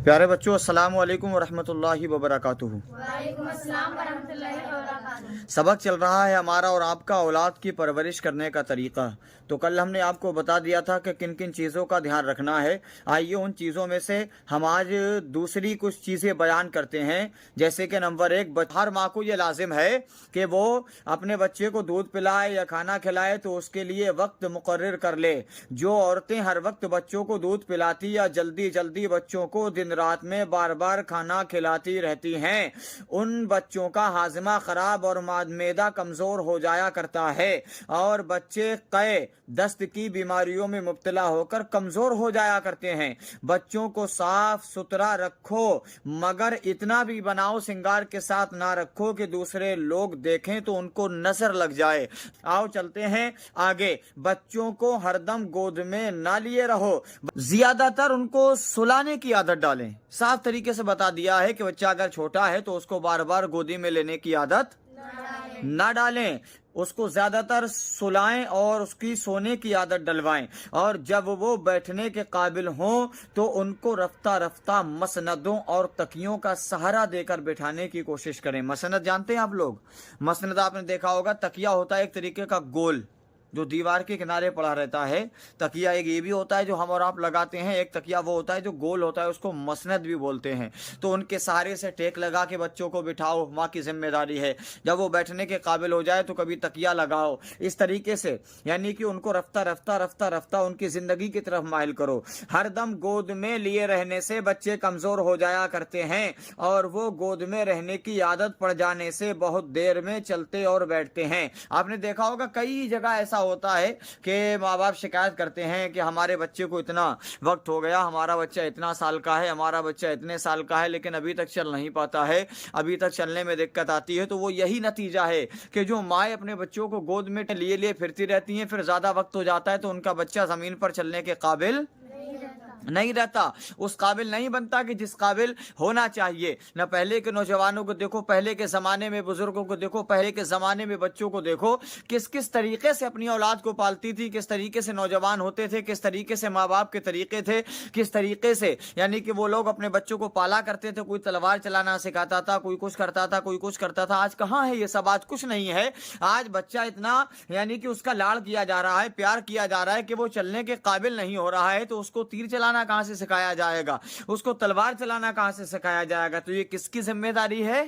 प्यारे बच्चों, अस्सलाम वालेकुम वरहमतुल्लाहि वबरकातुहू। वालेकुम अस्सलाम वरहमतुल्लाहि वबरकातुहू। सबक चल रहा है हमारा और आपका औलाद की परवरिश करने का तरीका। तो कल हमने आपको बता दिया था कि किन किन चीज़ों का ध्यान रखना है। आइए उन चीज़ों में से हम आज दूसरी कुछ चीज़ें बयान करते हैं। जैसे कि नंबर 1, हर माँ को ये लाजिम है कि वो अपने बच्चे को दूध पिलाए या खाना खिलाए तो उसके लिए वक्त मुकर्रर कर ले। जो औरतें हर वक्त बच्चों को दूध पिलाती या जल्दी जल्दी बच्चों को दिन रात में बार बार खाना खिलाती रहती हैं, उन बच्चों का हाजमा खराब और मैदा कमजोर हो जाया करता है और बच्चे कै दस्त की बीमारियों में मुब्तला होकर कमजोर हो जाया करते हैं। बच्चों को साफ सुथरा रखो, मगर इतना भी बनाओ सिंगार के साथ ना रखो कि दूसरे लोग देखें तो उनको नजर लग जाए। आओ चलते हैं आगे। बच्चों को हरदम गोद में ना लिए रहो, ज्यादातर उनको सुलाने की आदत डालें। साफ तरीके से बता दिया है कि बच्चा अगर छोटा है तो उसको बार बार गोदी में लेने की आदत ना डालें, उसको ज्यादातर सुलाएं और उसकी सोने की आदत डलवाएं। और जब वो बैठने के काबिल हों तो उनको रफ्ता रफ्ता मसनदों और तकियों का सहारा देकर बैठाने की कोशिश करें। मसनद जानते हैं आप लोग? मसनद आपने देखा होगा, तकिया होता है एक तरीके का गोल जो दीवार के किनारे पड़ा रहता है। तकिया एक ये भी होता है जो हम और आप लगाते हैं, एक तकिया वो होता है जो गोल होता है, उसको मसनद भी बोलते हैं। तो उनके सहारे से टेक लगा के बच्चों को बिठाओ, माँ की जिम्मेदारी है। जब वो बैठने के काबिल हो जाए तो कभी तकिया लगाओ। इस तरीके से यानी कि उनको रफ्ता रफ्ता रफ्ता रफ्ता उनकी जिंदगी की तरफ माइल करो। हरदम गोद में लिए रहने से बच्चे कमजोर हो जाया करते हैं और वो गोद में रहने की आदत पड़ जाने से बहुत देर में चलते और बैठते हैं। आपने देखा होगा कई जगह ऐसा होता है कि माँ बाप शिकायत करते हैं कि हमारे बच्चे को इतना वक्त हो गया, हमारा बच्चा इतना साल का है, हमारा बच्चा इतने साल का है, लेकिन अभी तक चल नहीं पाता है, अभी तक चलने में दिक्कत आती है। तो वो यही नतीजा है कि जो माएँ अपने बच्चों को गोद में लिए लिए फिरती रहती हैं, फिर ज्यादा वक्त हो जाता है तो उनका बच्चा जमीन पर चलने के काबिल नहीं रहता, उस काबिल नहीं बनता कि जिस काबिल होना चाहिए। न पहले के नौजवानों को देखो, पहले के ज़माने में बुजुर्गों को देखो, पहले के ज़माने में बच्चों को देखो, किस किस तरीके से अपनी औलाद को पालती थी, किस तरीके से नौजवान होते थे, किस तरीके से माँ बाप के तरीके थे, किस तरीके से यानी कि वो लोग अपने बच्चों को पाला करते थे। कोई तलवार चलाना सिखाता था, कोई कुछ करता था, कोई कुछ करता था। आज कहाँ है ये सब? आज कुछ नहीं है। आज बच्चा इतना यानी कि उसका लाड़ किया जा रहा है, प्यार किया जा रहा है कि वो चलने के काबिल नहीं हो रहा है तो उसको तीर चलाना कहां से सिखाया जाएगा, उसको तलवार चलाना कहां से सिखाया जाएगा? तो ये किसकी जिम्मेदारी है?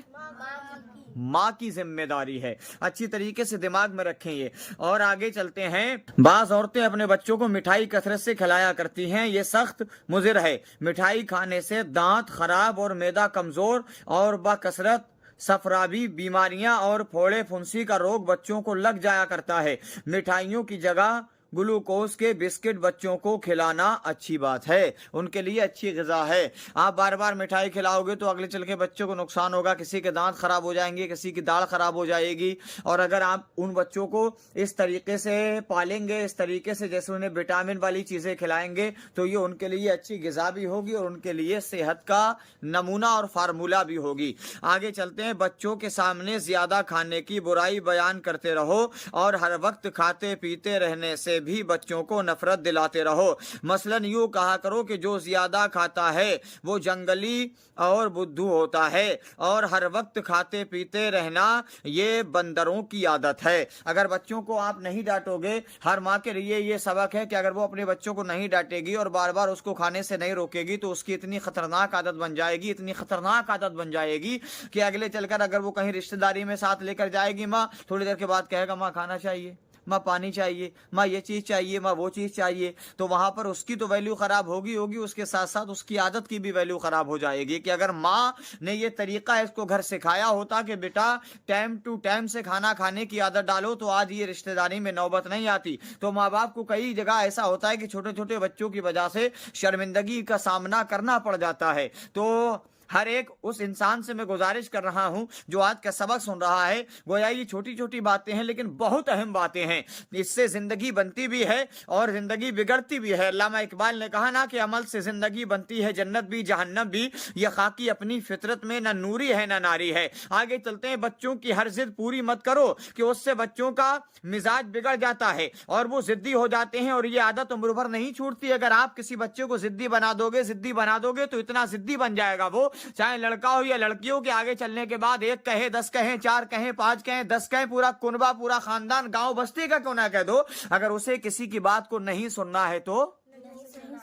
माँ की जिम्मेदारी है। अच्छी तरीके से दिमाग में रखें ये। और आगे चलते हैं। बाज औरतें अपने बच्चों को मिठाई कसरत से खिलाया करती हैं, ये सख्त मुजिर है। मिठाई खाने से दांत खराब और मैदा कमजोर और बकसरत सफराबी बीमारियां और फोड़े फुंसी का रोग बच्चों को लग जाया करता है। मिठाइयों की जगह ग्लूकोज के बिस्किट बच्चों को खिलाना अच्छी बात है, उनके लिए अच्छी ग़िज़ा है। आप बार बार मिठाई खिलाओगे तो अगले चल के बच्चों को नुकसान होगा, किसी के दांत खराब हो जाएंगे, किसी की दाढ़ खराब हो जाएगी। और अगर आप उन बच्चों को इस तरीके से पालेंगे, इस तरीके से जैसे उन्हें विटामिन वाली चीज़ें खिलाएंगे तो ये उनके लिए अच्छी ग़िज़ा भी होगी और उनके लिए सेहत का नमूना और फार्मूला भी होगी। आगे चलते हैं। बच्चों के सामने ज़्यादा खाने की बुराई बयान करते रहो और हर वक्त खाते पीते रहने से भी बच्चों को नफरत दिलाते रहो। मसलन यूं कहा करो कि जो ज्यादा खाता है वो जंगली और बुद्धू होता है और हर वक्त खाते पीते रहना ये बंदरों की आदत है। अगर बच्चों को आप नहीं डांटोगे, हर माँ के लिए ये सबक है कि अगर वो अपने बच्चों को नहीं डांटेगी और बार बार उसको खाने से नहीं रोकेगी तो उसकी इतनी खतरनाक आदत बन जाएगी, इतनी खतरनाक आदत बन जाएगी कि अगले चलकर अगर वो कहीं रिश्तेदारी में साथ लेकर जाएगी, माँ थोड़ी देर के बाद कहेगा माँ खाना चाहिए, माँ पानी चाहिए, माँ ये चीज़ चाहिए, माँ वो चीज़ चाहिए। तो वहाँ पर उसकी तो वैल्यू ख़राब होगी उसके साथ साथ उसकी आदत की भी वैल्यू ख़राब हो जाएगी। कि अगर माँ ने ये तरीका इसको घर सिखाया होता कि बेटा टाइम टू टाइम से खाना खाने की आदत डालो तो आज ये रिश्तेदारी में नौबत नहीं आती। तो माँ बाप को कई जगह ऐसा होता है कि छोटे छोटे बच्चों की वजह से शर्मिंदगी का सामना करना पड़ जाता है। तो हर एक उस इंसान से मैं गुजारिश कर रहा हूं जो आज का सबक सुन रहा है, गोया ये छोटी छोटी बातें हैं लेकिन बहुत अहम बातें हैं। इससे जिंदगी बनती भी है और जिंदगी बिगड़ती भी है। अल्लामा इकबाल ने कहा ना कि अमल से जिंदगी बनती है जन्नत भी जहन्नम भी, यह खाकी अपनी फितरत में न नूरी है न नारी है। आगे चलते हैं। बच्चों की हर जिद पूरी मत करो कि उससे बच्चों का मिजाज बिगड़ जाता है और वो जिद्दी हो जाते हैं और ये आदत उम्र भर नहीं छूटती। अगर आप किसी बच्चे को जिद्दी बना दोगे तो इतना जिद्दी बन जाएगा वो, चाहे लड़का हो या लड़कियों के, आगे चलने के बाद 1 कहे 10 कहे 4 कहे 5 कहे 10 कहे, पूरा कुनबा पूरा खानदान गांव बस्ती का क्यों ना कह दो, अगर उसे किसी की बात को नहीं सुनना है तो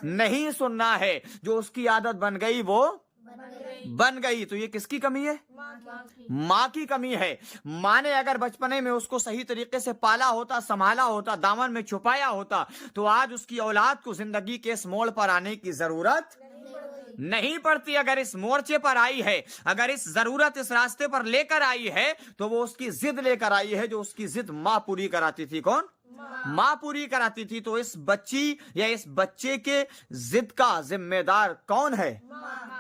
नहीं सुनना है। जो उसकी आदत बन गई वो बन गई। तो ये किसकी कमी है? माँ की कमी है। माँ ने अगर बचपने में उसको सही तरीके से पाला होता, संभाला होता, दामन में छुपाया होता, तो आज उसकी औलाद को जिंदगी के इस मोड़ पर आने की जरूरत नहीं पड़ती। अगर इस मोर्चे पर आई है, अगर इस जरूरत इस रास्ते पर लेकर आई है, तो वो उसकी जिद लेकर आई है, जो उसकी जिद माँ पूरी कराती थी। कौन? माँ पूरी कराती थी। तो इस बच्ची या इस बच्चे के जिद का जिम्मेदार कौन है?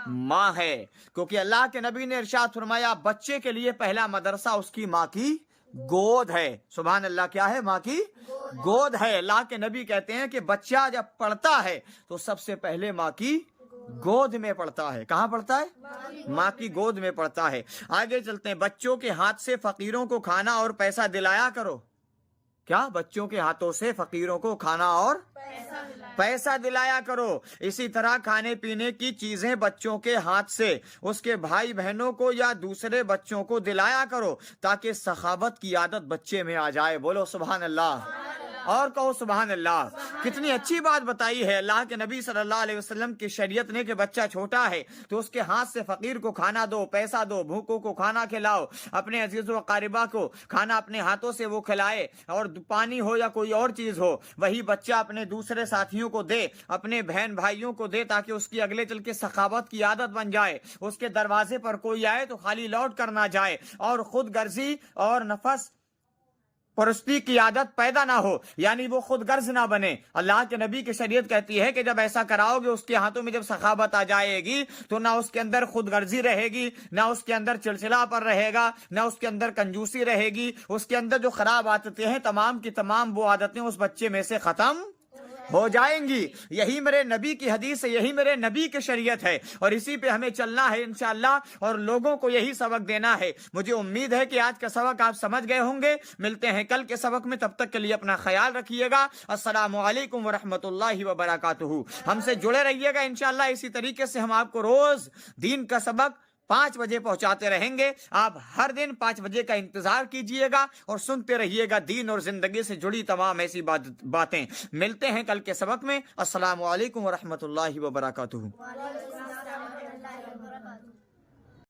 माँ है। क्योंकि अल्लाह के नबी ने इरशाद फरमाया, बच्चे के लिए पहला मदरसा उसकी माँ की गोद है। सुभान अल्लाह। क्या है? माँ की गोद है। अल्लाह के नबी कहते हैं कि बच्चा जब पढ़ता है तो सबसे पहले माँ की गोद में पड़ता है। कहाँ पड़ता है? माँ की गोद में पड़ता है। आगे चलते हैं। बच्चों के हाथ से फकीरों को खाना और पैसा दिलाया करो। क्या? बच्चों के हाथों से फकीरों को खाना और पैसा दिलाया करो। इसी तरह खाने पीने की चीजें बच्चों के हाथ से उसके भाई बहनों को या दूसरे बच्चों को दिलाया करो, ताकि सखावत की आदत बच्चे में आ जाए। बोलो सुभान अल्लाह और कहो सुभान अल्लाह। कितनी अच्छी बात बताई है अल्लाह के नबी सल्लल्लाहु अलैहि वसल्लम की शरीयत ने कि बच्चा छोटा है तो उसके हाथ से फकीर को खाना दो, पैसा दो, भूखों को खाना खिलाओ, अपने अजीजों अकारिबा को खाना अपने हाथों से वो खिलाए, और पानी हो या कोई और चीज हो वही बच्चा अपने दूसरे साथियों को दे, अपने बहन भाइयों को दे, ताकि उसकी अगले चल के सखावत की आदत बन जाए। उसके दरवाजे पर कोई आए तो खाली लौट कर ना जाए और खुद गर्जी और नफस परस्ती की आदत पैदा ना हो, यानी वो खुद गर्ज ना बने। अल्लाह के नबी की शरीयत कहती है कि जब ऐसा कराओगे, उसके हाथों में जब सखावत आ जाएगी तो ना उसके अंदर खुद गर्जी रहेगी, ना उसके अंदर चिड़चिड़ापन रहेगा, ना उसके अंदर कंजूसी रहेगी। उसके अंदर जो खराब आदतें हैं तमाम की तमाम वो आदतें उस बच्चे में से खत्म हो जाएंगी। यही मेरे नबी की हदीस है, यही मेरे नबी की शरीयत है और इसी पे हमें चलना है इंशाअल्लाह और लोगों को यही सबक देना है। मुझे उम्मीद है कि आज का सबक आप समझ गए होंगे। मिलते हैं कल के सबक में, तब तक के लिए अपना ख्याल रखिएगा। अस्सलामु अलैकुम व रहमतुल्लाहि व बरकातुहू। हमसे जुड़े रहिएगा इंशाअल्लाह। इसी तरीके से हम आपको रोज दीन का सबक 5 बजे पहुंचाते रहेंगे। आप हर दिन 5 बजे का इंतजार कीजिएगा और सुनते रहिएगा दीन और जिंदगी से जुड़ी तमाम ऐसी बातें। मिलते हैं कल के सबक में। अस्सलामु अलैकुम व रहमतुल्लाहि व बरकातुहू।